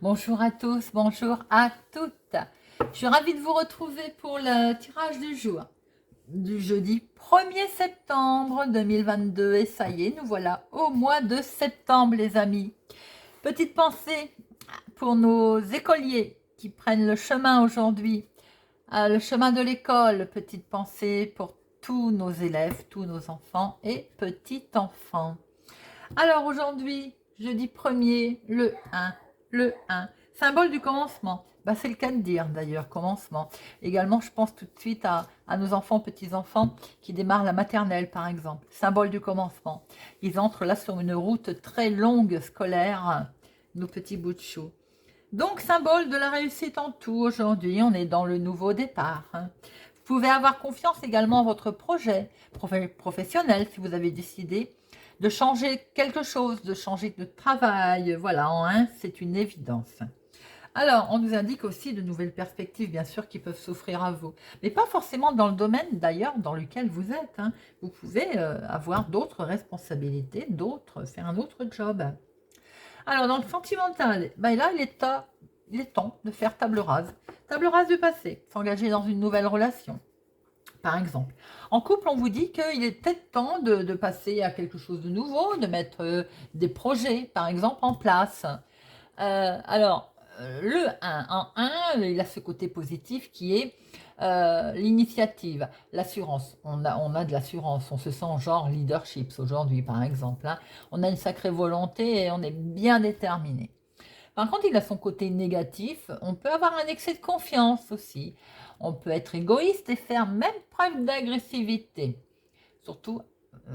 Bonjour à tous, bonjour à toutes. Je suis ravie de vous retrouver pour le tirage du jour du jeudi 1er septembre 2022. Et ça y est, nous voilà au mois de septembre, les amis. Petite pensée pour nos écoliers qui prennent le chemin aujourd'hui, le chemin de l'école. Petite pensée pour tous nos élèves, tous nos enfants et petits-enfants. Alors aujourd'hui, jeudi 1er, le 1, symbole du commencement. Bah, c'est le cas de dire d'ailleurs, commencement. Également, je pense tout de suite à nos enfants, petits-enfants qui démarrent la maternelle par exemple. Symbole du commencement. Ils entrent là sur une route très longue scolaire, nos petits bouts de chou. Donc, symbole de la réussite en tout aujourd'hui, on est dans le nouveau départ. Vous pouvez avoir confiance également en votre projet professionnel si vous avez décidé de changer quelque chose, de changer de travail. Voilà, en un, c'est une évidence. Alors, on nous indique aussi de nouvelles perspectives, bien sûr, qui peuvent s'offrir à vous. Mais pas forcément dans le domaine, d'ailleurs, dans lequel vous êtes. Vous pouvez avoir d'autres responsabilités, faire un autre job. Alors, dans le sentimental, ben là, il est temps de faire table rase. Table rase du passé, s'engager dans une nouvelle relation, par exemple. En couple, on vous dit qu'il est peut-être temps de passer à quelque chose de nouveau, de mettre des projets, par exemple, en place. Le 1 en 1, il a ce côté positif qui est l'initiative, l'assurance. On a de l'assurance, on se sent genre leadership aujourd'hui, par exemple. On a une sacrée volonté et on est bien déterminé. Par contre, il a son côté négatif. On peut avoir un excès de confiance aussi. On peut être égoïste et faire même preuve d'agressivité. Surtout,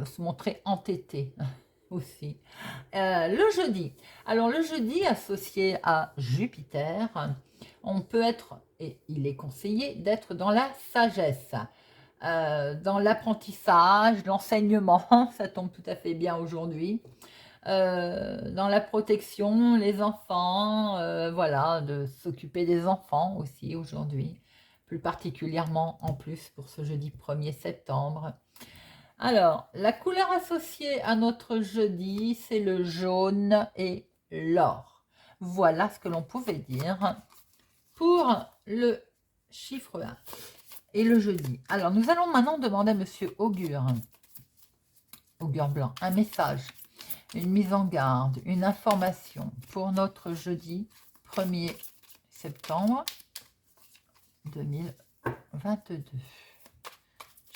se montrer entêté aussi. Le jeudi. Alors, le jeudi associé à Jupiter, on peut être, et il est conseillé, d'être dans la sagesse, dans l'apprentissage, l'enseignement. Ça tombe tout à fait bien aujourd'hui. Dans la protection, les enfants, voilà, de s'occuper des enfants aussi aujourd'hui, plus particulièrement en plus pour ce jeudi 1er septembre. Alors, la couleur associée à notre jeudi, c'est le jaune et l'or. Voilà ce que l'on pouvait dire pour le chiffre 1 et le jeudi. Alors, nous allons maintenant demander à Monsieur Augure, Augure Blanc, un message, une mise en garde, une information pour notre jeudi 1er septembre 2022.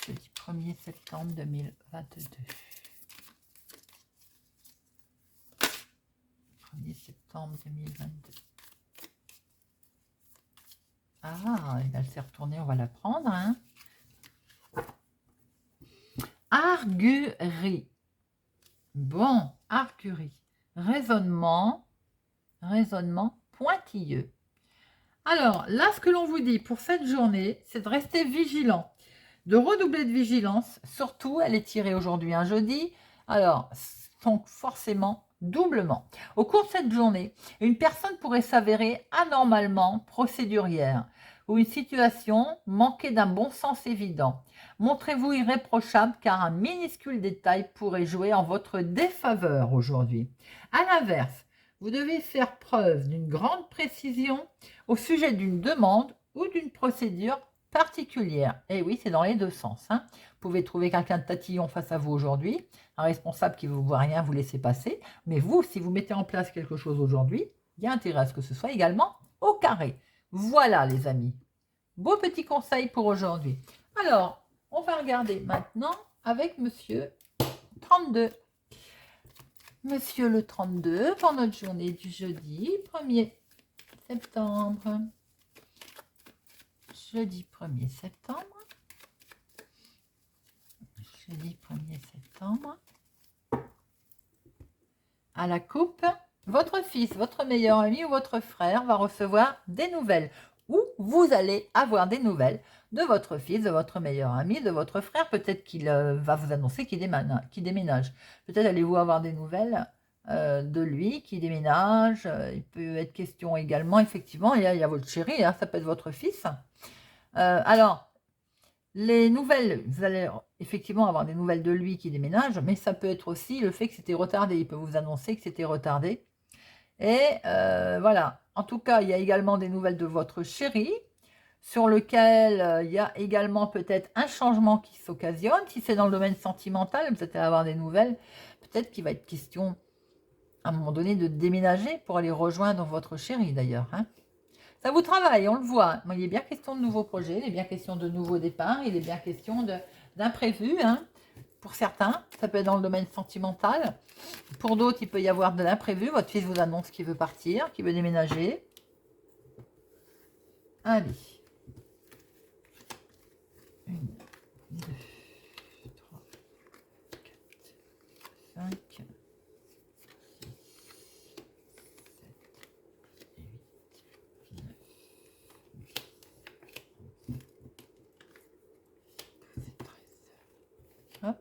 Jeudi 1er septembre 2022. 1er septembre 2022. Ah, elle s'est retournée, on va la prendre. Argurie. Bon, argurie. Raisonnement pointilleux. Alors, là, ce que l'on vous dit pour cette journée, c'est de rester vigilant, de redoubler de vigilance. Surtout, elle est tirée aujourd'hui un jeudi. Alors, donc forcément, doublement. Au cours de cette journée, une personne pourrait s'avérer anormalement procédurière ou une situation manquée d'un bon sens évident. Montrez-vous irréprochable car un minuscule détail pourrait jouer en votre défaveur aujourd'hui. À l'inverse, vous devez faire preuve d'une grande précision au sujet d'une demande ou d'une procédure particulière. Et oui, c'est dans les deux sens. Vous pouvez trouver quelqu'un de tatillon face à vous aujourd'hui, un responsable qui ne vous voit rien vous laisser passer. Mais vous, si vous mettez en place quelque chose aujourd'hui, il y a intérêt à ce que ce soit également au carré. Voilà les amis. Beau petit conseil pour aujourd'hui. Alors, on va regarder maintenant avec Monsieur 32. Monsieur le 32 pour notre journée du jeudi 1er septembre. Jeudi 1er septembre. Jeudi 1er septembre. À la coupe, votre fils, votre meilleur ami ou votre frère va recevoir des nouvelles. Ou vous allez avoir des nouvelles de votre fils, de votre meilleur ami, de votre frère. Peut-être qu'il va vous annoncer qu'il déménage. Peut-être allez-vous avoir des nouvelles de lui qui déménage. Il peut être question également, effectivement, il y a votre chéri, ça peut être votre fils. Alors, les nouvelles, vous allez effectivement avoir des nouvelles de lui qui déménage, mais ça peut être aussi le fait que c'était retardé. Il peut vous annoncer que c'était retardé. Et voilà, En tout cas, il y a également des nouvelles de votre chéri, sur lequel il y a également peut-être un changement qui s'occasionne. Si c'est dans le domaine sentimental, vous allez avoir des nouvelles. Peut-être qu'il va être question, à un moment donné, de déménager pour aller rejoindre votre chéri, d'ailleurs, hein. Ça vous travaille, on le voit. Il est bien question de nouveaux projets, il est bien question de nouveaux départs, il est bien question d'imprévus, hein. Pour certains, ça peut être dans le domaine sentimental. Pour d'autres, il peut y avoir de l'imprévu. Votre fils vous annonce qu'il veut partir, qu'il veut déménager. Allez. 1, 2, 3, 4, 5, 6, 7, 8, 9, 10, 13. Hop.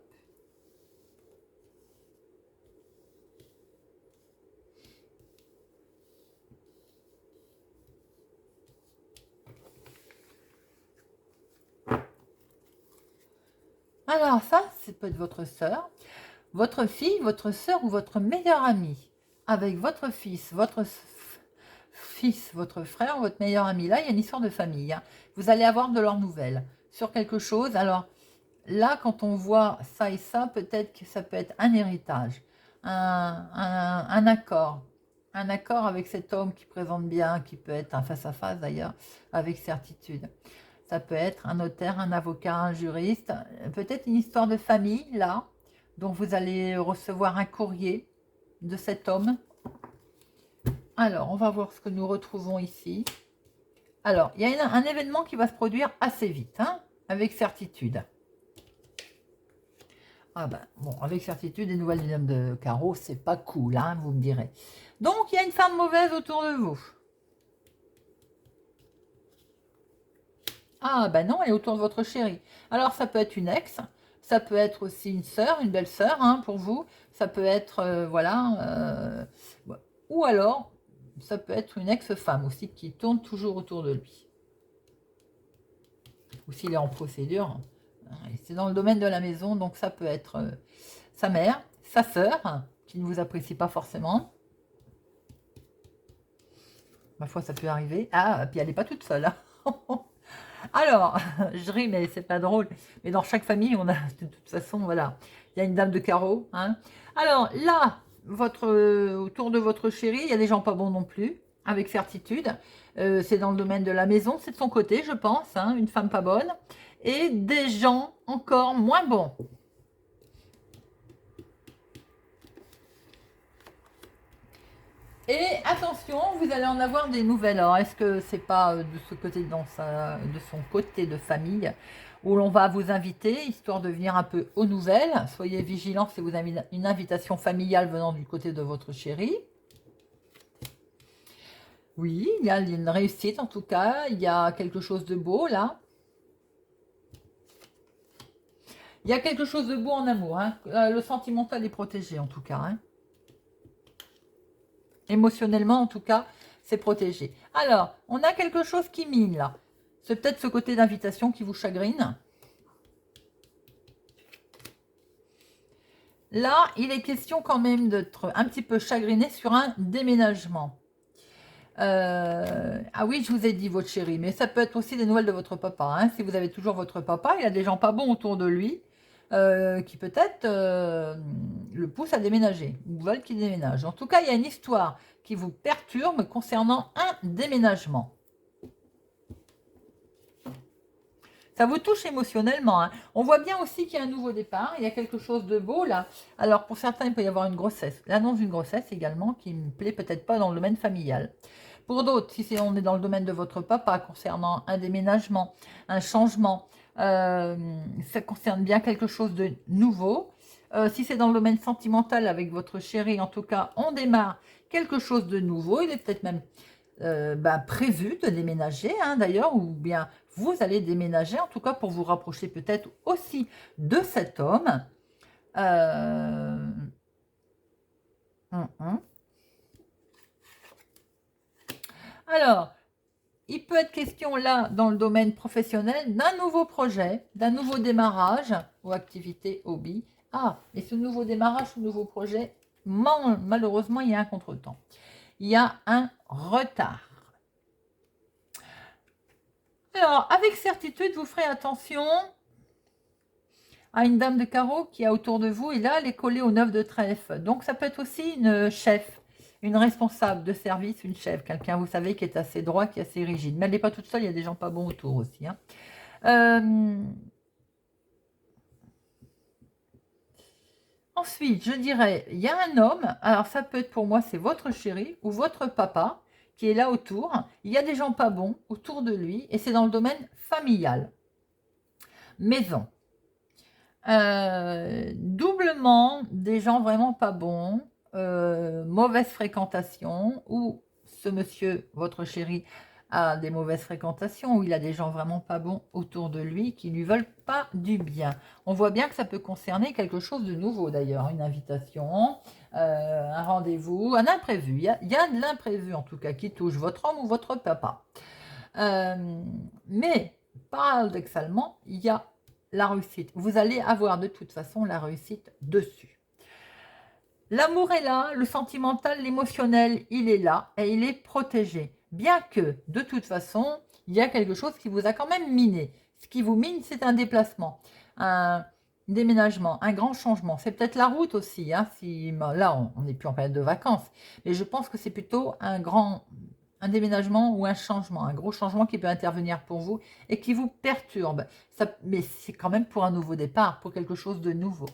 Alors ça, c'est peut-être votre soeur, votre fille, votre soeur ou votre meilleur ami. Avec votre fils, votre frère, votre meilleur ami. Là, il y a une histoire de famille, hein. Vous allez avoir de leurs nouvelles sur quelque chose. Alors là, quand on voit ça et ça, peut-être que ça peut être un héritage, un accord. Un accord avec cet homme qui présente bien, qui peut être un face-à-face d'ailleurs, avec certitude. Ça peut être un notaire, un avocat, un juriste, peut-être une histoire de famille, là, dont vous allez recevoir un courrier de cet homme. Alors, on va voir ce que nous retrouvons ici. Alors, il y a un événement qui va se produire assez vite, hein, avec certitude. Ah ben, bon, avec certitude, les nouvelles du dame de carreau, c'est pas cool, hein, vous me direz. Donc, il y a une femme mauvaise autour de vous. Ah ben non, elle est autour de votre chéri. Alors, ça peut être une ex, ça peut être aussi une sœur, une belle-sœur, hein, pour vous. Ça peut être, voilà, ou alors, ça peut être une ex-femme aussi qui tourne toujours autour de lui. Ou s'il est en procédure, hein, c'est dans le domaine de la maison, donc ça peut être sa mère, sa sœur, qui ne vous apprécie pas forcément. Ma foi, ça peut arriver. Ah, puis elle n'est pas toute seule, hein. Alors, je ris, mais c'est pas drôle. Mais dans chaque famille, on a, de toute façon, voilà, il y a une dame de carreau, hein. Alors là, autour de votre chéri, il y a des gens pas bons non plus, avec certitude. C'est dans le domaine de la maison, c'est de son côté, je pense, hein, une femme pas bonne. Et des gens encore moins bons. Et attention, vous allez en avoir des nouvelles. Alors, est-ce que c'est pas de ce côté, de son côté de famille, où l'on va vous inviter, histoire de venir un peu aux nouvelles. Soyez vigilants si vous avez une invitation familiale venant du côté de votre chéri. Oui, il y a une réussite en tout cas, il y a quelque chose de beau là. Il y a quelque chose de beau en amour, hein. Le sentimental est protégé en tout cas, hein. Émotionnellement, en tout cas, c'est protégé. Alors, on a quelque chose qui mine, là. C'est peut-être ce côté d'invitation qui vous chagrine. Là, il est question quand même d'être un petit peu chagriné sur un déménagement. Ah oui, je vous ai dit votre chéri, mais ça peut être aussi des nouvelles de votre papa, hein. Si vous avez toujours votre papa, il y a des gens pas bons autour de lui qui peut-être le poussent à déménager ou veulent qu'il déménage. En tout cas, il y a une histoire qui vous perturbe concernant un déménagement. Ça vous touche émotionnellement, hein. On voit bien aussi qu'il y a un nouveau départ, il y a quelque chose de beau là. Alors pour certains, il peut y avoir une grossesse. L'annonce d'une grossesse également qui ne plaît peut-être pas dans le domaine familial. Pour d'autres, si on est dans le domaine de votre papa concernant un déménagement, un changement, ça concerne bien quelque chose de nouveau. Si c'est dans le domaine sentimental avec votre chéri, en tout cas, on démarre quelque chose de nouveau. Il est peut-être même prévu de déménager, hein, d'ailleurs, ou bien vous allez déménager, en tout cas pour vous rapprocher peut-être aussi de cet homme. Alors, il peut être question là, dans le domaine professionnel, d'un nouveau projet, d'un nouveau démarrage ou activité, hobby. Ah, et ce nouveau démarrage, ce nouveau projet, malheureusement, il y a un contretemps. il y a un retard. Alors, avec certitude, vous ferez attention à une dame de carreau qui est autour de vous, et là, elle est collée au 9 de trèfle. Donc, ça peut être aussi une chef, une responsable de service, une chef, quelqu'un, vous savez, qui est assez droit, qui est assez rigide. Mais elle n'est pas toute seule, il y a des gens pas bons autour aussi. Hein. Ensuite, je dirais, il y a un homme, alors ça peut être pour moi, c'est votre chéri ou votre papa qui est là autour. Il y a des gens pas bons autour de lui et c'est dans le domaine familial. Maison. Doublement des gens vraiment pas bons, mauvaise fréquentation, ou ce monsieur, votre chéri, a des mauvaises fréquentations, ou il a des gens vraiment pas bons autour de lui qui lui veulent pas du bien. On voit bien que ça peut concerner quelque chose de nouveau d'ailleurs, une invitation, un rendez-vous, un imprévu. Il y a de l'imprévu en tout cas qui touche votre homme ou votre papa. Mais paradoxalement, il y a la réussite. Vous allez avoir de toute façon la réussite dessus. L'amour est là, le sentimental, l'émotionnel, il est là et il est protégé. Bien que, de toute façon, il y a quelque chose qui vous a quand même miné. Ce qui vous mine, c'est un déplacement, un déménagement, un grand changement. C'est peut-être la route aussi. Hein, si, là, on n'est plus en période de vacances. Mais je pense que c'est plutôt un déménagement ou un changement, un gros changement qui peut intervenir pour vous et qui vous perturbe. Mais c'est quand même pour un nouveau départ, pour quelque chose de nouveau.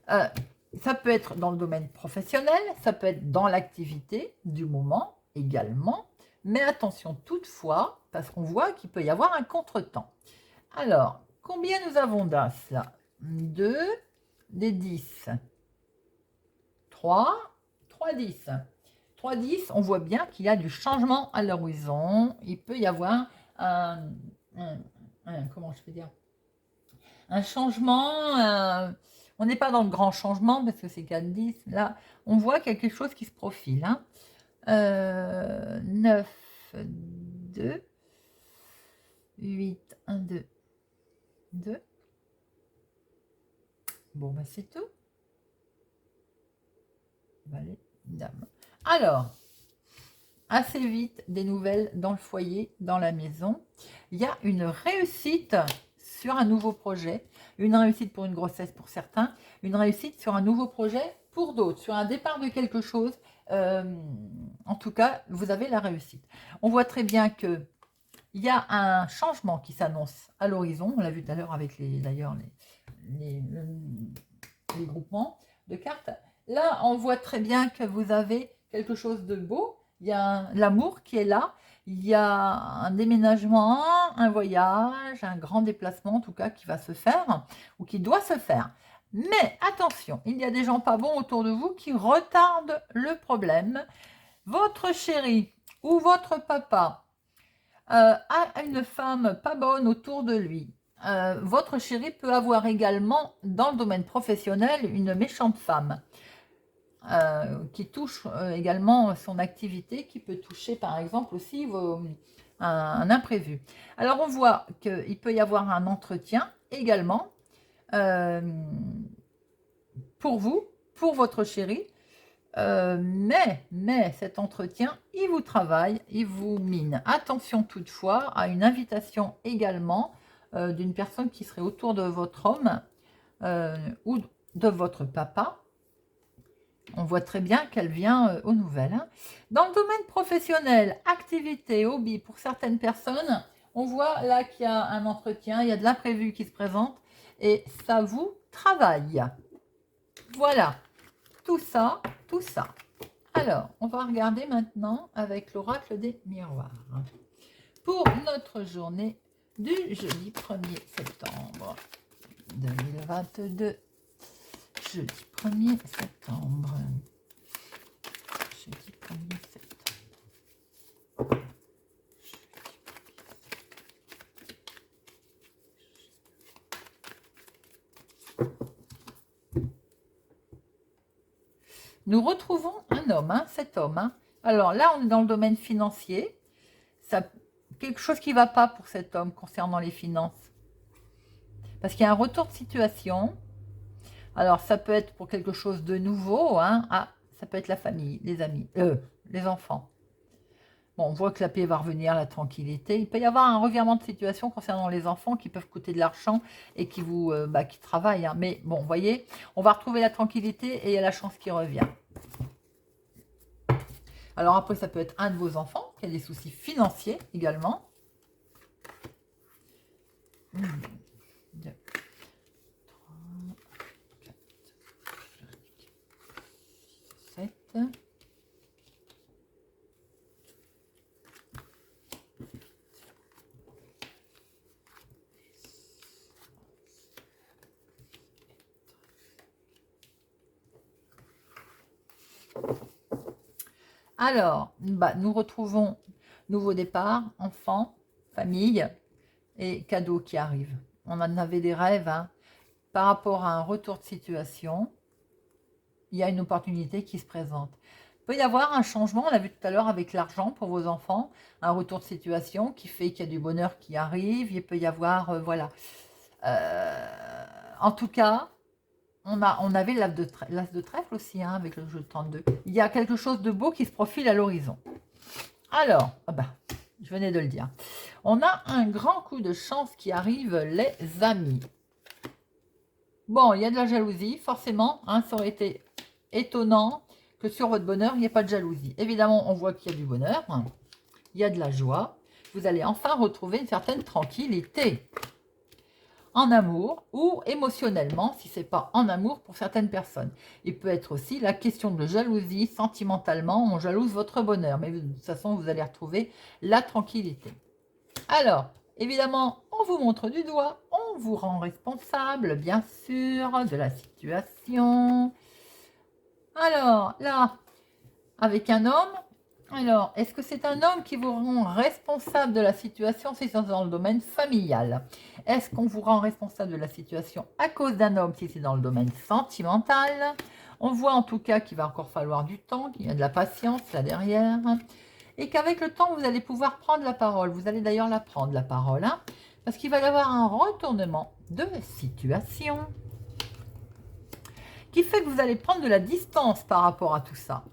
Ça peut être dans le domaine professionnel, ça peut être dans l'activité du moment également. Mais attention toutefois, parce qu'on voit qu'il peut y avoir un contretemps. Alors, combien nous avons d'as là 2, des 10, 3, 3 10. 3-10, on voit bien qu'il y a du changement à l'horizon. Il peut y avoir comment je peux dire, un changement. On n'est pas dans le grand changement parce que c'est 4-10. Là, on voit quelque chose qui se profile. Hein. 9, 2, 8, 1, 2, 2. Bon, ben c'est tout. Valet, dame. Alors, assez vite, des nouvelles dans le foyer, dans la maison. Il y a une réussite sur un nouveau projet, une réussite pour une grossesse pour certains, une réussite sur un nouveau projet pour d'autres, sur un départ de quelque chose. En tout cas, vous avez la réussite. On voit très bien que il y a un changement qui s'annonce à l'horizon. On l'a vu tout à l'heure avec les groupements de cartes. Là, on voit très bien que vous avez quelque chose de beau. Il y a l'amour qui est là. Il y a un déménagement, un voyage, un grand déplacement en tout cas qui va se faire ou qui doit se faire. Mais attention, il y a des gens pas bons autour de vous qui retardent le problème. Votre chéri ou votre papa a une femme pas bonne autour de lui. Votre chéri peut avoir également, dans le domaine professionnel, une méchante femme qui touche également son activité, qui peut toucher par exemple aussi un imprévu. Alors on voit qu'il peut y avoir un entretien également pour vous, pour votre chéri, mais cet entretien, il vous travaille, il vous mine. Attention toutefois à une invitation également d'une personne qui serait autour de votre homme ou de votre papa. On voit très bien qu'elle vient aux nouvelles. Hein. Dans le domaine professionnel, activité, hobby, pour certaines personnes, on voit là qu'il y a un entretien, il y a de l'imprévu qui se présente et ça vous travaille. Voilà, tout ça, tout ça. Alors, on va regarder maintenant avec l'oracle des miroirs. Pour notre journée du jeudi 1er septembre 2022. Jeudi 1er septembre. Jeudi 1er septembre. Nous retrouvons un homme, hein, cet homme. Hein. Alors là, on est dans le domaine financier. Quelque chose qui ne va pas pour cet homme concernant les finances. Parce qu'il y a un retour de situation. Alors, ça peut être pour quelque chose de nouveau. Hein. Ah, ça peut être la famille, les amis. les enfants. Bon, on voit que la paix va revenir, la tranquillité. Il peut y avoir un revirement de situation concernant les enfants qui peuvent coûter de l'argent et qui vous qui travaillent. Hein. Mais bon, vous voyez, on va retrouver la tranquillité et il y a la chance qui revient. Alors après, ça peut être un de vos enfants qui a des soucis financiers également. 1, 2, 3, 4, 5, 6, 7. Alors, nous retrouvons nouveau départ, enfant, famille et cadeaux qui arrivent. On en avait des rêves, hein. Par rapport à un retour de situation, il y a une opportunité qui se présente. Il peut y avoir un changement, on l'a vu tout à l'heure avec l'argent pour vos enfants, un retour de situation qui fait qu'il y a du bonheur qui arrive, il peut y avoir, voilà. En tout cas, on avait l'as de trèfle aussi, hein, avec le jeu de 32. Il y a quelque chose de beau qui se profile à l'horizon. Alors, je venais de le dire. On a un grand coup de chance qui arrive, les amis. Bon, il y a de la jalousie, forcément. Hein, ça aurait été étonnant que sur votre bonheur, il n'y ait pas de jalousie. Évidemment, on voit qu'il y a du bonheur. Il y a de la joie. Vous allez enfin retrouver une certaine tranquillité. En amour ou émotionnellement, si ce n'est pas en amour pour certaines personnes. Il peut être aussi la question de jalousie, sentimentalement, on jalouse votre bonheur. Mais de toute façon, vous allez retrouver la tranquillité. Alors, évidemment, on vous montre du doigt, on vous rend responsable, bien sûr, de la situation. Alors, là, avec un homme, alors, est-ce que c'est un homme qui vous rend responsable de la situation si c'est dans le domaine familial? Est-ce qu'on vous rend responsable de la situation à cause d'un homme si c'est dans le domaine sentimental? On voit en tout cas qu'il va encore falloir du temps, qu'il y a de la patience là derrière. Et qu'avec le temps, vous allez pouvoir prendre la parole. Vous allez d'ailleurs la prendre, la parole. Hein, parce qu'il va y avoir un retournement de situation qui fait que vous allez prendre de la distance par rapport à tout ça.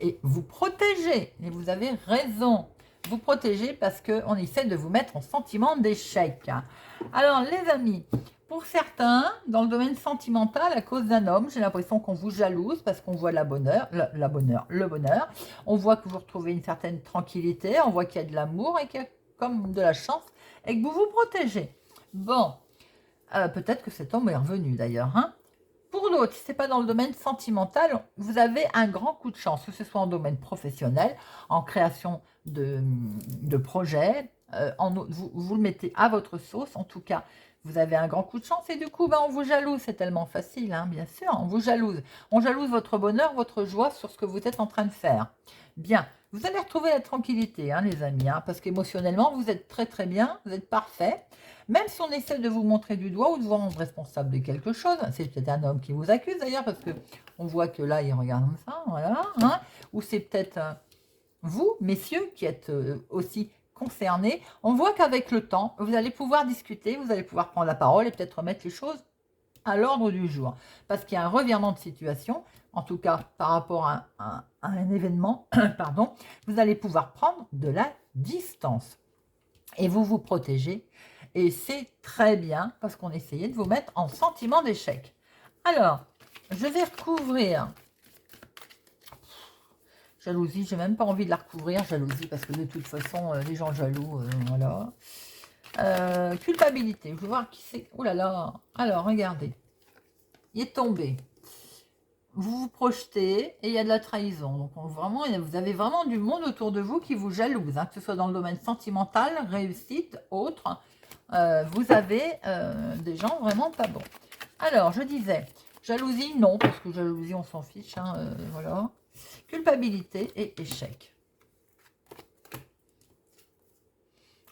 Et vous protéger, et vous avez raison, vous protéger parce qu'on essaie de vous mettre en sentiment d'échec. Alors les amis, pour certains, dans le domaine sentimental, à cause d'un homme, j'ai l'impression qu'on vous jalouse parce qu'on voit le bonheur. On voit que vous retrouvez une certaine tranquillité, on voit qu'il y a de l'amour et qu'il y a comme de la chance et que vous vous protégez. Bon, peut-être que cet homme est revenu d'ailleurs, hein. Pour d'autres, si ce n'est pas dans le domaine sentimental, vous avez un grand coup de chance, que ce soit en domaine professionnel, en création de projets, vous le mettez à votre sauce, en tout cas, vous avez un grand coup de chance et du coup, on vous jalouse, c'est tellement facile, hein, bien sûr, on vous jalouse. On jalouse votre bonheur, votre joie sur ce que vous êtes en train de faire. Bien, vous allez retrouver la tranquillité, hein, les amis, hein, parce qu'émotionnellement, vous êtes très très bien, vous êtes parfait. Même si on essaie de vous montrer du doigt ou de vous rendre responsable de quelque chose, c'est peut-être un homme qui vous accuse d'ailleurs, parce que on voit que là, il regarde comme ça, voilà, hein, ou c'est peut-être vous, messieurs, qui êtes aussi concernés. On voit qu'avec le temps, vous allez pouvoir discuter, vous allez pouvoir prendre la parole et peut-être remettre les choses à l'ordre du jour, parce qu'il y a un revirement de situation, en tout cas par rapport à un événement, pardon, vous allez pouvoir prendre de la distance et vous protéger. Et c'est très bien parce qu'on essayait de vous mettre en sentiment d'échec. Alors, je vais recouvrir. Jalousie, j'ai même pas envie de la recouvrir, jalousie, parce que de toute façon, les gens jaloux, voilà. Culpabilité, je veux voir qui c'est. Oh là là. Alors, regardez. Il est tombé. Vous vous projetez et il y a de la trahison. Donc, vraiment, vous avez vraiment du monde autour de vous qui vous jalouse, hein, que ce soit dans le domaine sentimental, réussite, autre. Vous avez des gens vraiment pas bons. Alors, je disais, jalousie, non, parce que jalousie, on s'en fiche, hein, voilà. Culpabilité et échec.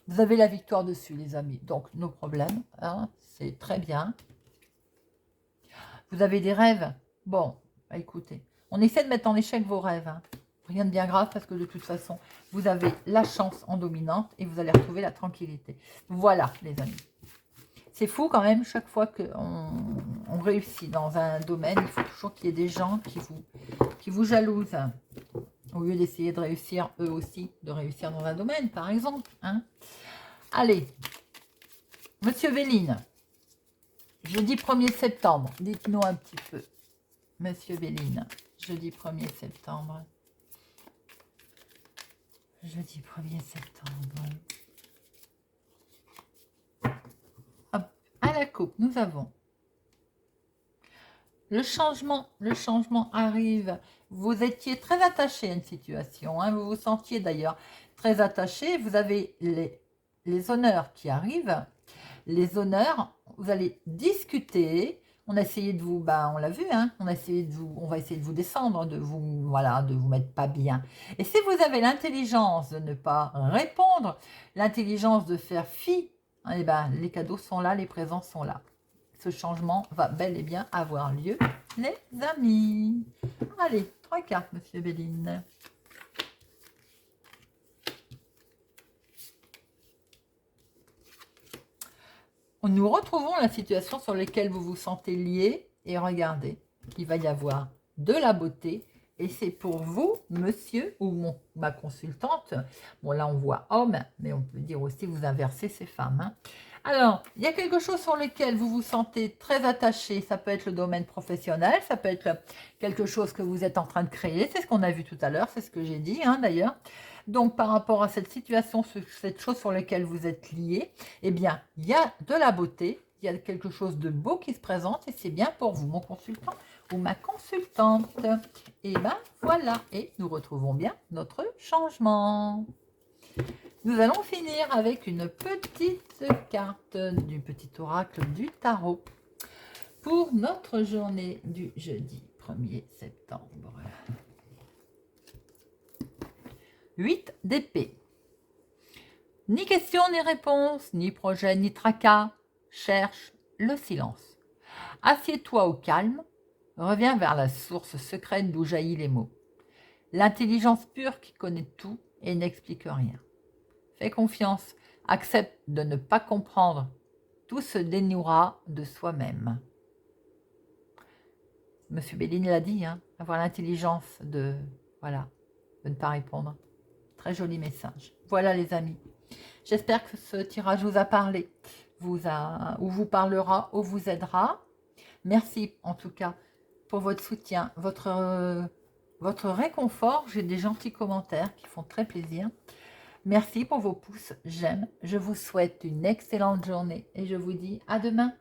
Vous avez la victoire dessus, les amis. Donc, nos problèmes, hein, c'est très bien. Vous avez des rêves. Bon, écoutez, on essaie de mettre en échec vos rêves, hein. Rien de bien grave parce que de toute façon, vous avez la chance en dominante et vous allez retrouver la tranquillité. Voilà, les amis. C'est fou quand même, chaque fois qu'on réussit dans un domaine, il faut toujours qu'il y ait des gens qui vous jalousent. Au lieu d'essayer de réussir, eux aussi, de réussir dans un domaine, par exemple. Hein. Allez, Monsieur Véline, jeudi 1er septembre, dites-nous un petit peu. Monsieur Véline, jeudi 1er septembre. Jeudi 1er septembre. Hop, à la coupe, nous avons le changement arrive. Vous étiez très attaché à une situation, hein, vous vous sentiez d'ailleurs très attaché. Vous avez les honneurs qui arrivent. Les honneurs, vous allez discuter. On a essayé de vous, on l'a vu, hein, on va essayer de vous descendre, de vous, voilà, de vous mettre pas bien. Et si vous avez l'intelligence de ne pas répondre, l'intelligence de faire fi, eh ben, les cadeaux sont là, les présents sont là. Ce changement va bel et bien avoir lieu, les amis. Allez, 3 cartes, Monsieur Béline. Nous retrouvons la situation sur laquelle vous vous sentez lié. Et regardez, il va y avoir de la beauté. Et c'est pour vous, monsieur, ou ma consultante. Bon, là, on voit homme, mais on peut dire aussi vous inversez ces femmes. Hein. Alors, il y a quelque chose sur lequel vous vous sentez très attaché. Ça peut être le domaine professionnel, ça peut être quelque chose que vous êtes en train de créer. C'est ce qu'on a vu tout à l'heure, c'est ce que j'ai dit hein, d'ailleurs. Donc, par rapport à cette situation, cette chose sur laquelle vous êtes lié, eh bien, il y a de la beauté, il y a quelque chose de beau qui se présente et c'est bien pour vous, mon consultant ou ma consultante. Et ben voilà, et nous retrouvons bien notre changement. Nous allons finir avec une petite carte du petit oracle du tarot pour notre journée du jeudi 1er septembre. 8 d'épée. Ni question ni réponse, ni projet ni tracas. Cherche le silence. Assieds-toi au calme. Reviens vers la source secrète d'où jaillissent les mots. L'intelligence pure qui connaît tout et n'explique rien. Fais confiance. Accepte de ne pas comprendre. Tout se dénouera de soi-même. Monsieur Béline l'a dit, hein, avoir l'intelligence de ne pas répondre. Très joli message. Voilà les amis. J'espère que ce tirage vous a parlé, ou vous parlera, ou vous aidera. Merci en tout cas pour votre soutien, votre réconfort. J'ai des gentils commentaires qui font très plaisir. Merci pour vos pouces, j'aime. Je vous souhaite une excellente journée et je vous dis à demain.